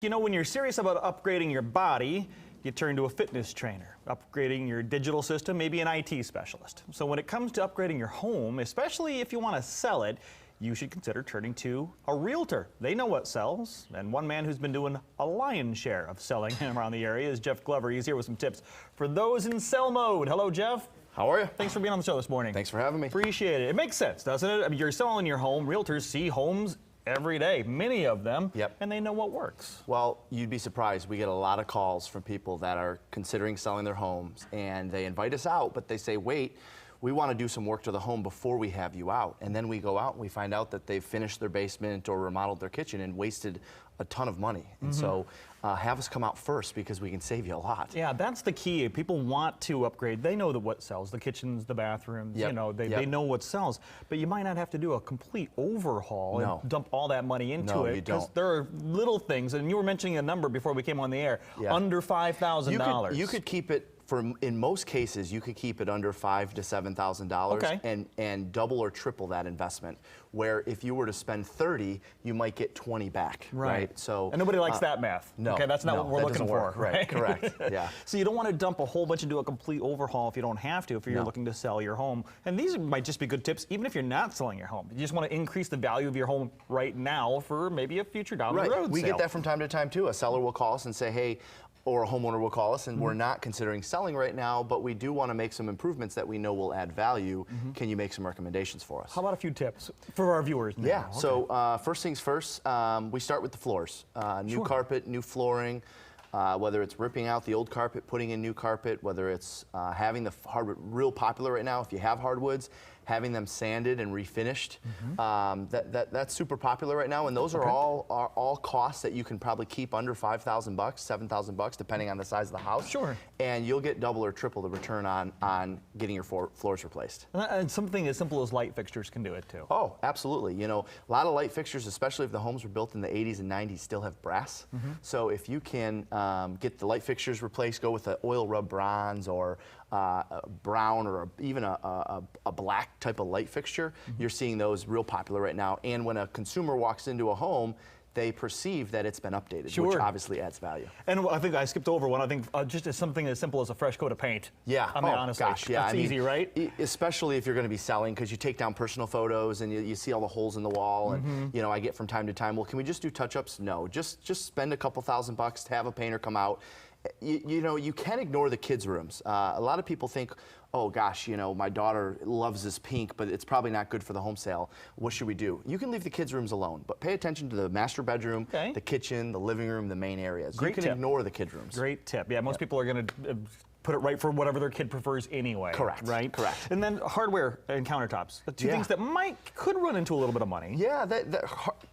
You know, when you're serious about upgrading your body, you turn to a fitness trainer. Upgrading your digital system, maybe an IT specialist. So when it comes to upgrading your home, especially if you want to sell it, you should consider turning to a realtor. They know what sells, and one man who's been doing a lion's share of selling around the area is Jeff Glover. He's here with some tips for those in sell mode. Hello, Jeff. How are you? Thanks for being on the show this morning. Thanks for having me. Appreciate it. It makes sense, doesn't it? I mean, you're selling your home. Realtors see homes every day, many of them, and they know what works. Well, you'd be surprised. We get a lot of calls from people that are considering selling their homes, and they invite us out, but they say, wait, we want to do some work to the home before we have you out. And then we go out and we find out that they've finished their basement or remodeled their kitchen and wasted a ton of money. And so have us come out first because we can save you a lot. Yeah, that's the key. People want to upgrade. They know what sells, the kitchens, the bathrooms, you know, they know what sells. But you might not have to do a complete overhaul and dump all that money into it. Because there are little things, and you were mentioning a number before we came on the air, under $5,000. You could keep it, in most cases, you could keep it under $5,000 to $7,000 and double or triple that investment. Where if you were to spend $30,000, you might get $20,000 back. Right. So and nobody likes that math. No. Okay, that's not what we're looking for. Right. Correct. Yeah. So you don't want to dump a whole bunch and do a complete overhaul if you don't have to. If you're looking to sell your home, and these might just be good tips, even if you're not selling your home. You just want to increase the value of your home right now for maybe a future down the road. We get that from time to time too. A seller will call us and say, hey. Or a homeowner will call us and we're not considering selling right now, but we do want to make some improvements that we know will add value. Can you make some recommendations for us? How about a few tips for our viewers now? Yeah, so first things first, we start with the floors. New carpet, new flooring, whether it's ripping out the old carpet, putting in new carpet, whether it's having the hardwood, real popular right now if you have hardwoods, having them sanded and refinished. That's super popular right now, and those are all costs that you can probably keep under $5,000, $7,000, depending on the size of the house. Sure. And you'll get double or triple the return on getting your floors replaced. And something as simple as light fixtures can do it too. Oh, absolutely. You know, a lot of light fixtures, especially if the homes were built in the 80s and 90s, still have brass. So if you can get the light fixtures replaced, go with an oil rub bronze or brown or even a black type of light fixture, you're seeing those real popular right now. And when a consumer walks into a home, they perceive that it's been updated, which obviously adds value. And I think I skipped over one. I think just as something as simple as a fresh coat of paint. Yeah. I mean, honestly, that's easy, right? Especially if you're going to be selling, because you take down personal photos and you see all the holes in the wall. And you know, I get from time to time, well, can we just do touch-ups? No, just spend a couple $1,000 to have a painter come out. You know, you can't ignore the kids' rooms. A lot of people think, oh gosh, you know, my daughter loves this pink, but it's probably not good for the home sale. What should we do? You can leave the kids' rooms alone, but pay attention to the master bedroom, the kitchen, the living room, the main areas. You can ignore the kids' rooms. Great tip. Yeah, most people are going to put it right for whatever their kid prefers anyway. Correct. Right? Correct. And then hardware and countertops. The two things that could run into a little bit of money. Yeah,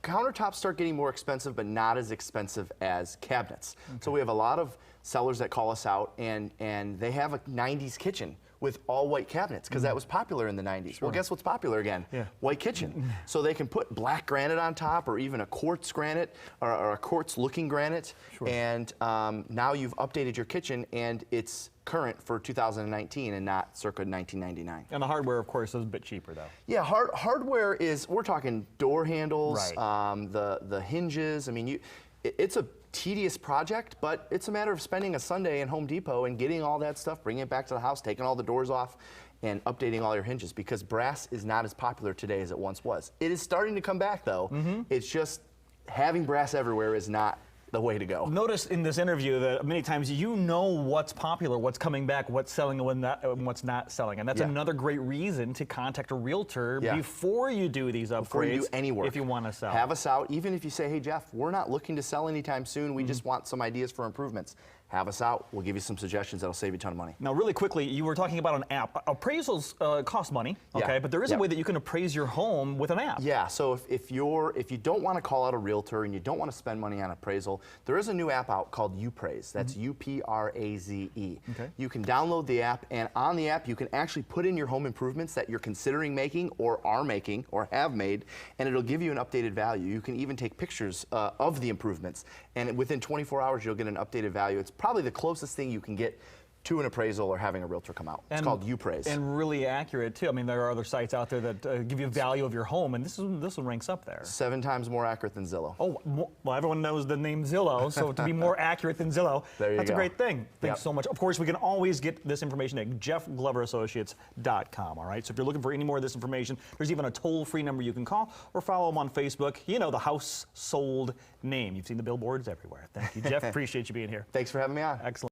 countertops start getting more expensive, but not as expensive as cabinets. So we have a lot of sellers that call us out and they have a 90s kitchen with all white cabinets because that was popular in the 90s. Well, guess what's popular again? White kitchen. So they can put black granite on top or even a quartz granite or a quartz looking granite. And now you've updated your kitchen and it's current for 2019 and not circa 1999. And the hardware, of course, is a bit cheaper though. Yeah, hardware is, we're talking door handles, the hinges. I mean, it's a tedious project, but it's a matter of spending a Sunday in Home Depot and getting all that stuff, bringing it back to the house, taking all the doors off, and updating all your hinges, because brass is not as popular today as it once was. It is starting to come back though. It's just having brass everywhere is not the way to go. Notice in this interview that many times you know what's popular, what's coming back, what's selling and what's not selling. And that's another great reason to contact a realtor before you do these upgrades. Before you do any work. If you want to sell. Have us out, even if you say, hey Jeff, we're not looking to sell anytime soon, we just want some ideas for improvements. Have us out, we'll give you some suggestions that'll save you a ton of money. Now really quickly, you were talking about an app. Appraisals cost money, okay, but there is a way that you can appraise your home with an app. Yeah, so if you don't want to call out a realtor and you don't want to spend money on appraisal, there is a new app out called UPraise. That's U-P-R-A-Z-E. You can download the app, and on the app you can actually put in your home improvements that you're considering making or are making or have made, and it'll give you an updated value. You can even take pictures of the improvements, and within 24 hours you'll get an updated value. It's probably the closest thing you can get to an appraisal or having a realtor come out. It's called UPraise. And really accurate too. I mean, there are other sites out there that give you value of your home, and this one ranks up there. 7 times more accurate than Zillow. Oh, well, everyone knows the name Zillow, so to be more accurate than Zillow, that's a great thing. Thanks so much. Of course, we can always get this information at jeffgloverassociates.com, all right? So if you're looking for any more of this information, there's even a toll-free number you can call or follow them on Facebook. You know, the house sold name. You've seen the billboards everywhere. Thank you, Jeff. Appreciate you being here. Thanks for having me on. Excellent.